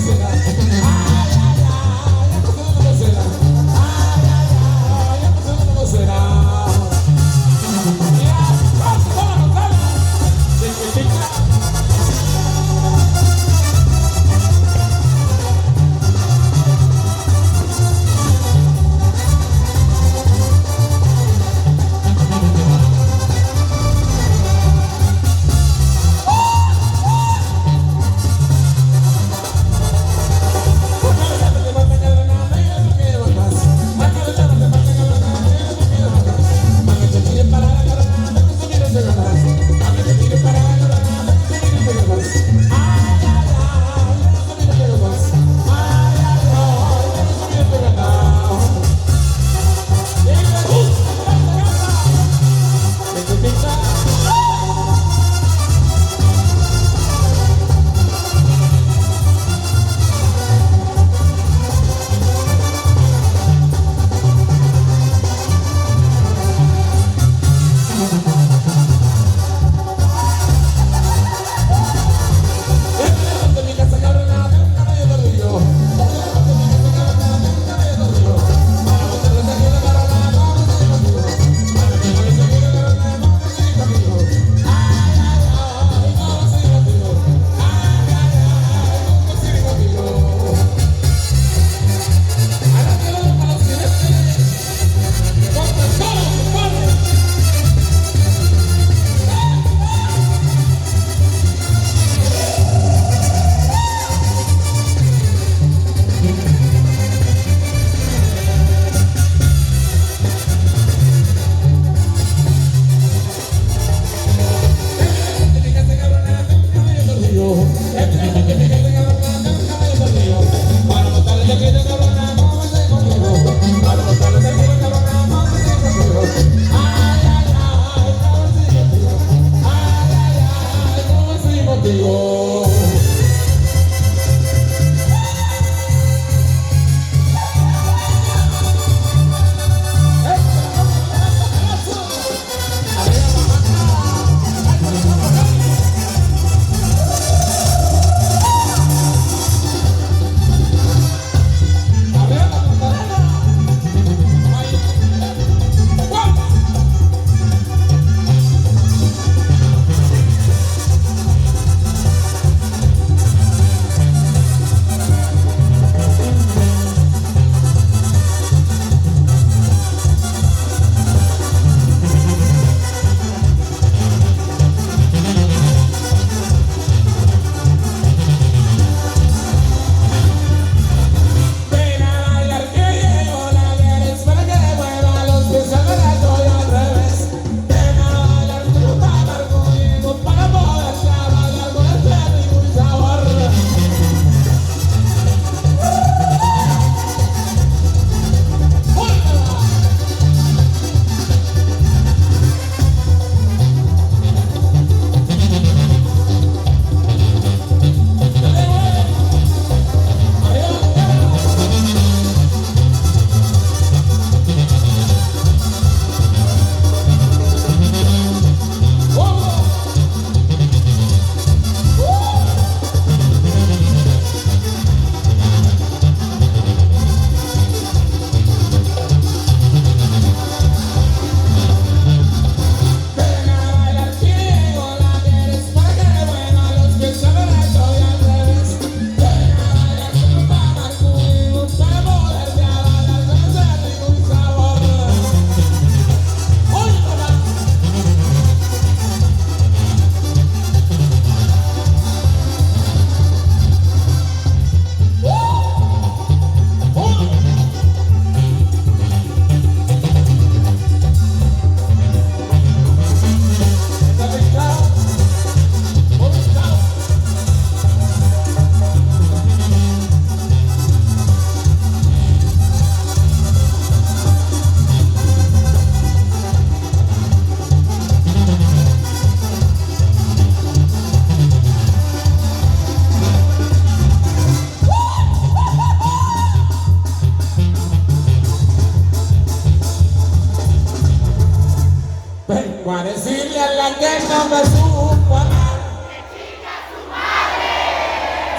Será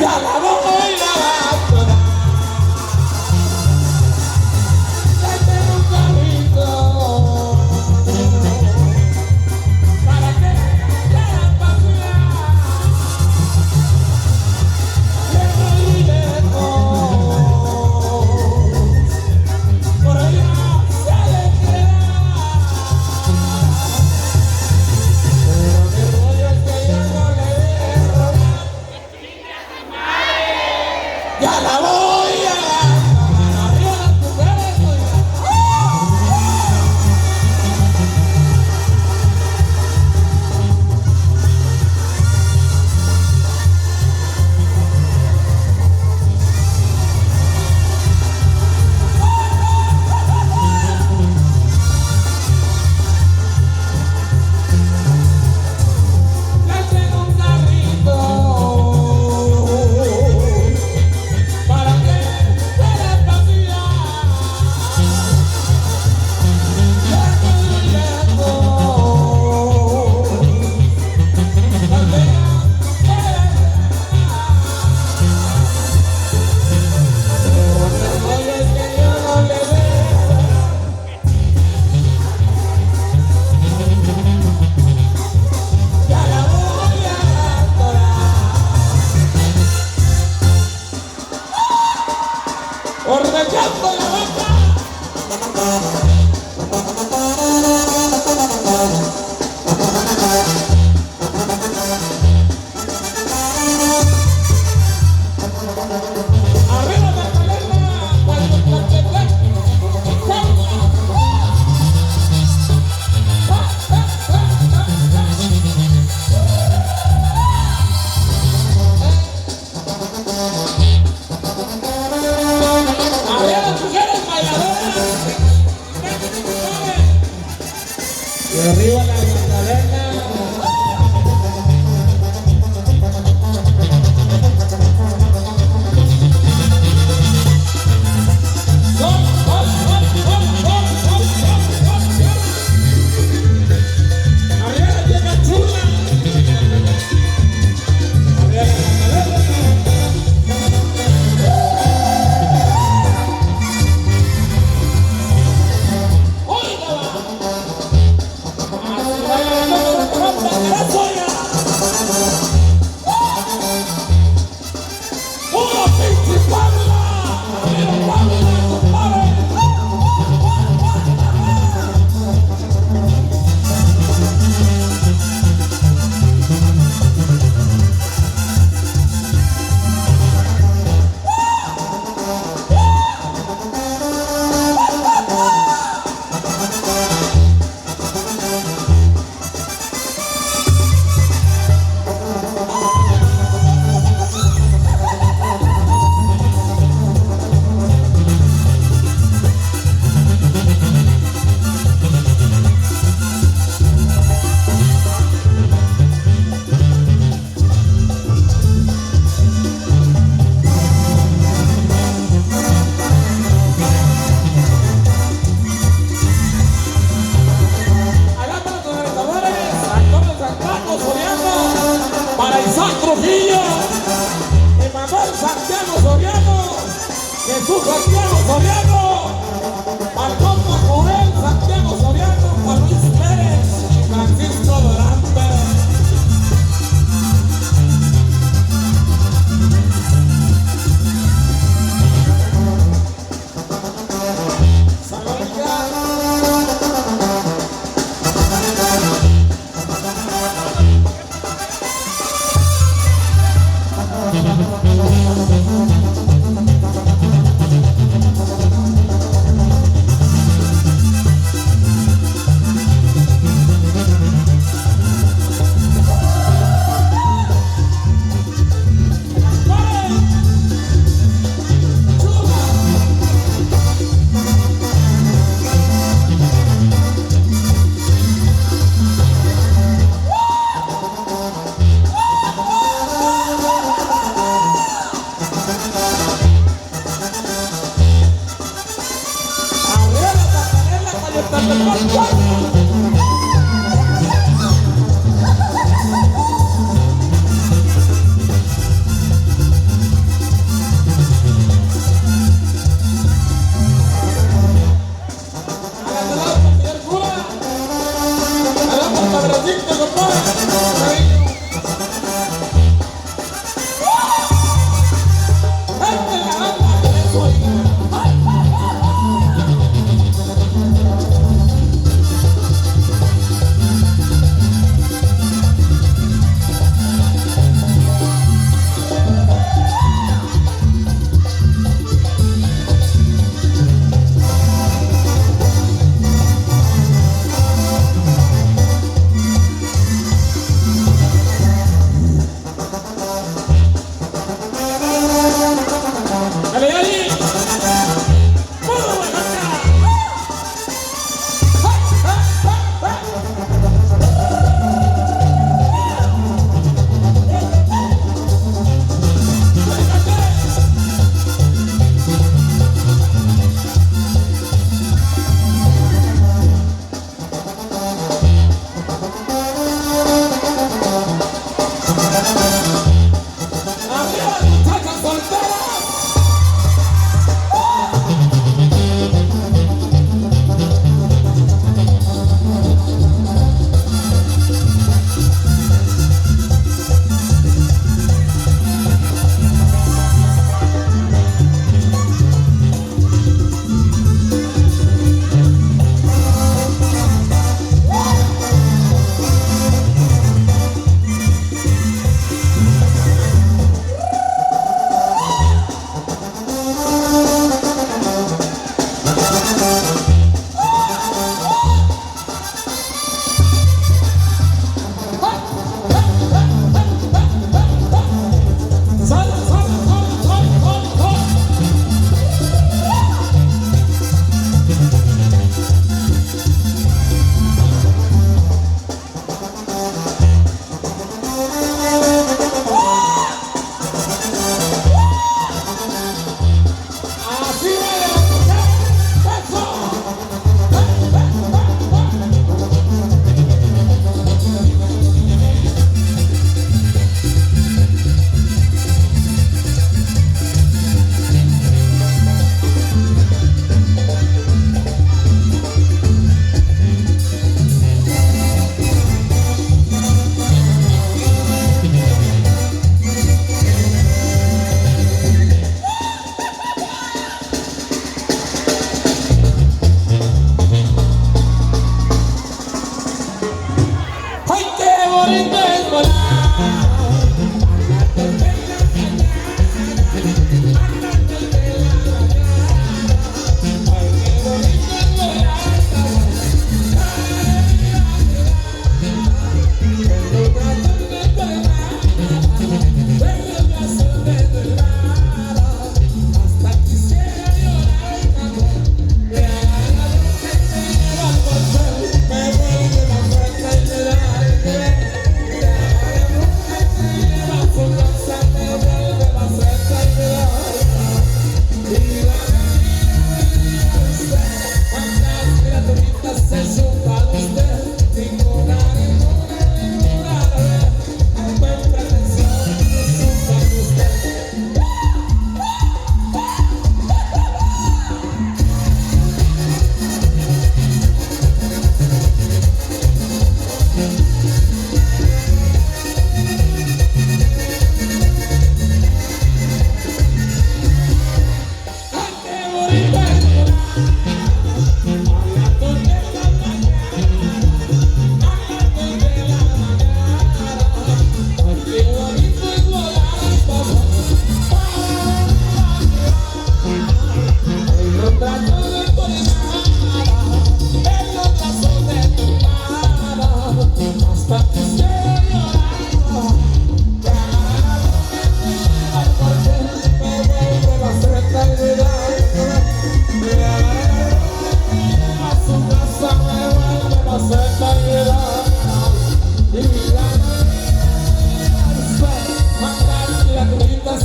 Ya la voy lavando. Ya tengo un carrito. ¿Para qué? Para pasear. Lejos y lejos. Por allá se le queda. Pero mi rollo es que yo no le dejo. Ya la voy a dar. Arriba las mujeres, oiga. Le tengo un carrito. ¿Para qué? Para pasear. Lejos y lejos. Donde ya quiera. Pero mi rollo es que yo no le dejo. Ya la voy a atorar. Ordeñando la vaca. Arriba Magdalena, Guayotepec. Arriba las mujeres bailadoras. Y arriba la Magdalena. Arriba la vieja chula. Arriba la Magdalena. Oiga, va. Así bailando con trompa, carazoya. ¡Puro pinche Puebla! ¡Arriba Puebla, compadre! Allá para los organizadores, Antonio San Carlos Soriano, para Isaac Trujillo, Emanuel Santiago Soriano, Jesús Santiago Soriano, Marcos Joel Santiago Soriano, Juan Luis Pérez, Francisco Durante.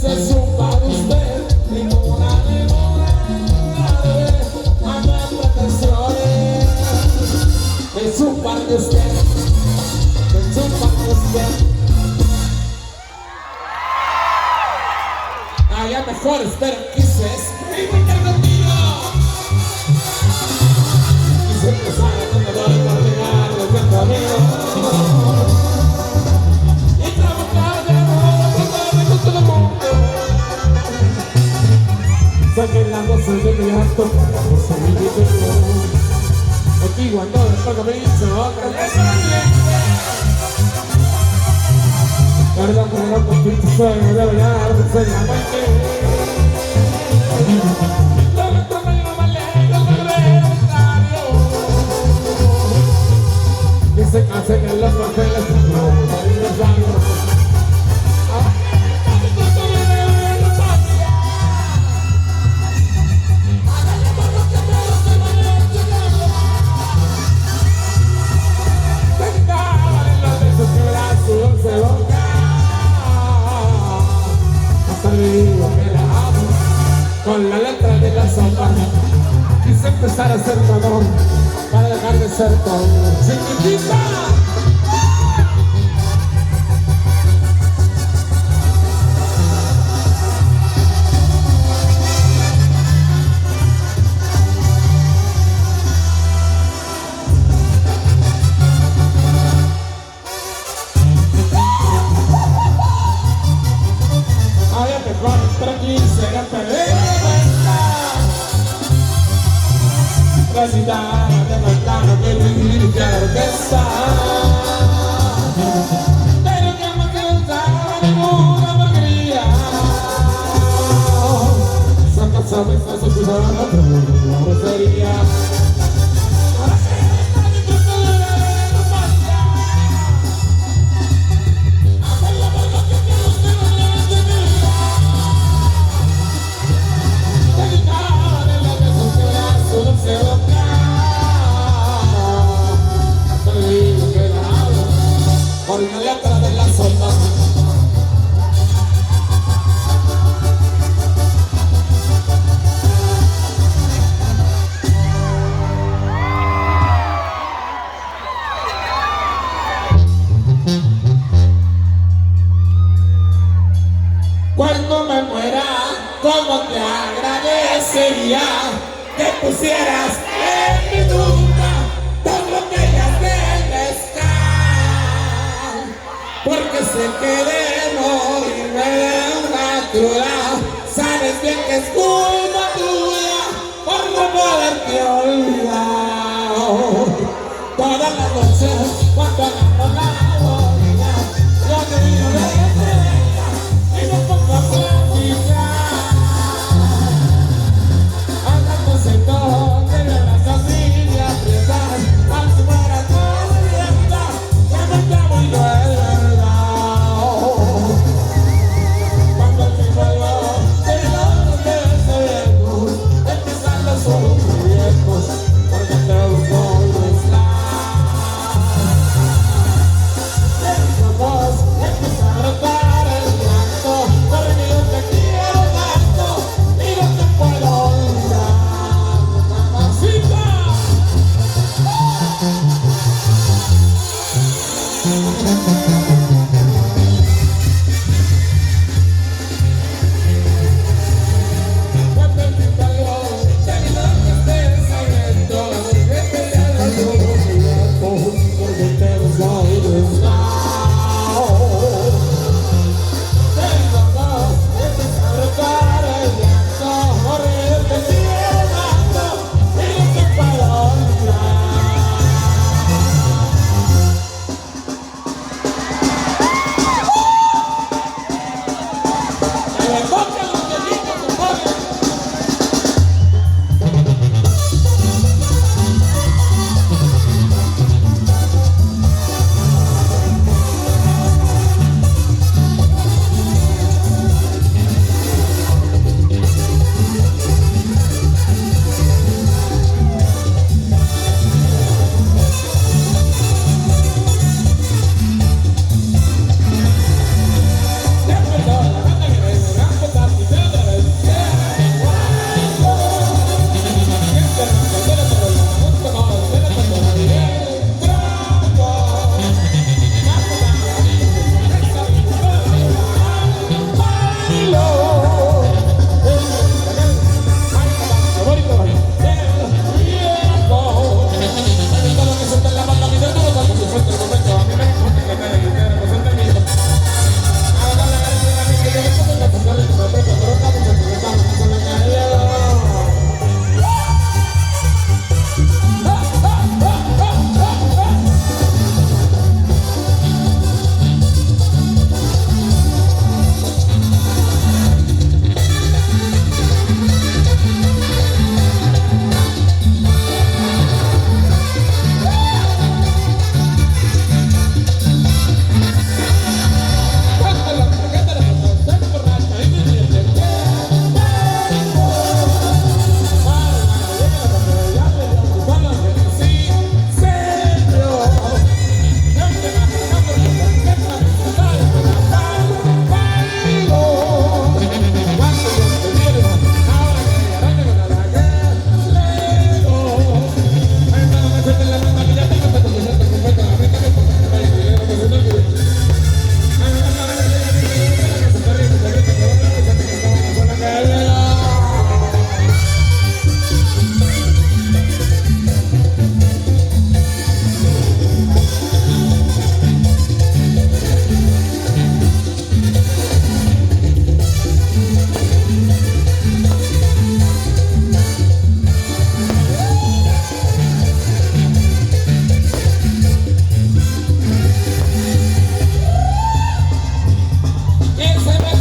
se supa de usted, ninguna debe amar pretensiones. Me supa de usted, me supa de usted. Allá mejor, espero que se escriba contigo. Y siempre sale con dolor por llegar de tu amigo. Y trabajar de nuevo con todo el mundo. Saquen las voces de mi acto, no se me digo. Aquí cuando después comienzo, perdón por no cumplir tu sueño de bailar seriamente. Lo que tú me llamas lejos del recetario, que se casen en los papeles de los labios. Con la letra de la sopa quise empezar a ser todo para dejar de ser todo. ¡Chiquitita! Ay, mejor tranquilo, será perder. Realidad de verdad que vivir que orquesta, pero que me cansaba ninguna porquería. Saca sabes a su cuidado, pero no grosería. Por la letra de la sopa. Cuando me muera, como te agradecería que pusieras en mi tumba todo lo que ya debes estar, porque sé que de morirme de una cruda, sabes bien que es culpa tuya por no poderte olvidar. Todas las noches cuando agarro la boca, yo te digo de y no pongo a platicar. Hablándose todo, que me las así y apretar, al fuera todo libertad, que me llamo y no es verdad. Cuando el fin vuelvo, que no te deseo, empiezan los sufrimientos, porque te busco no estar.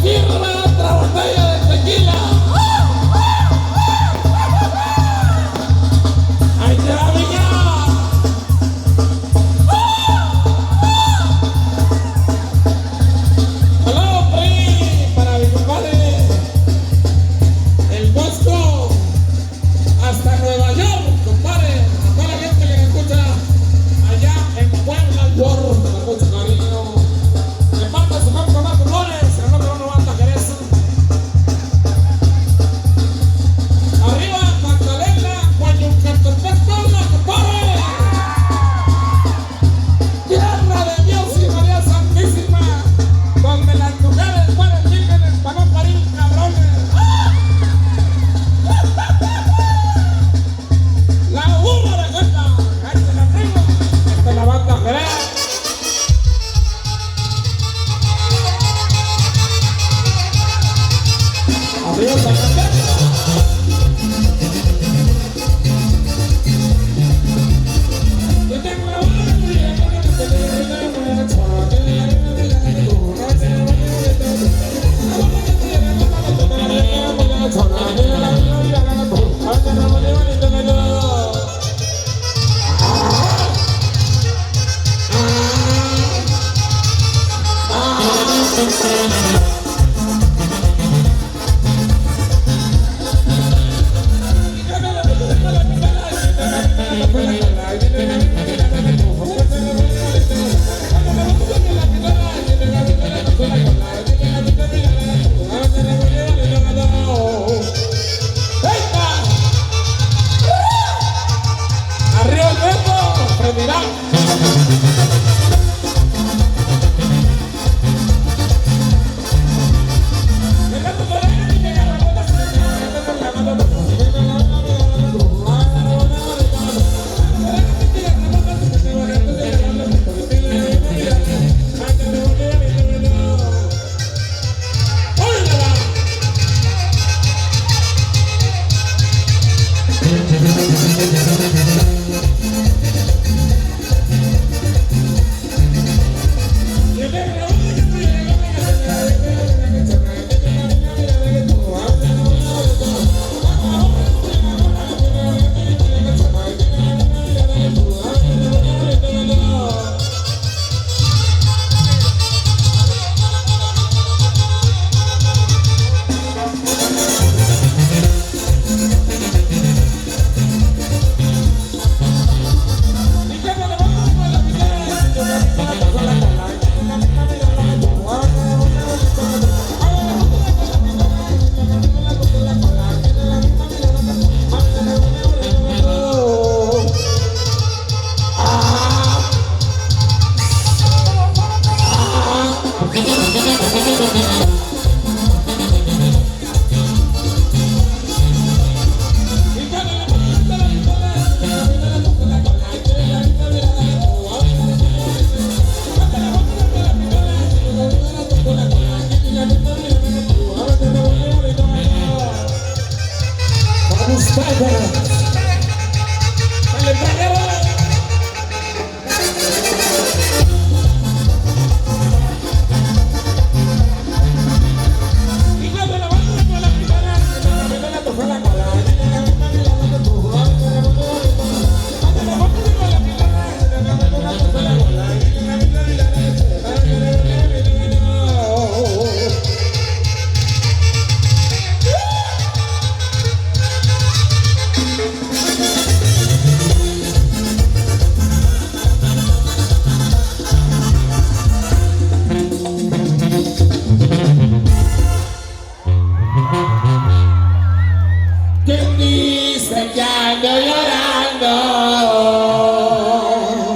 sirva otra botella de tequila. Ahí te va, niña. Aló, PRI, para mi compadre, el Bosco, hasta Nueva York, compadre, a toda la gente que me escucha allá en Puebla, York, con mucho cariño. De parte de su campo más colores, el nombre de una banda que eres. Arriba, Magdalena, Guayuncatepec, compadre. Tierra de Dios y María Santísima, donde las mujeres mueren vírgenes para no parir cabrones. La burra de cuenta, cállate la tribu, esta es la banda Jerez. Arriba Zacatecas. Yo tengo la arriba el Beto, Fremirán. Vamos, Bárbara.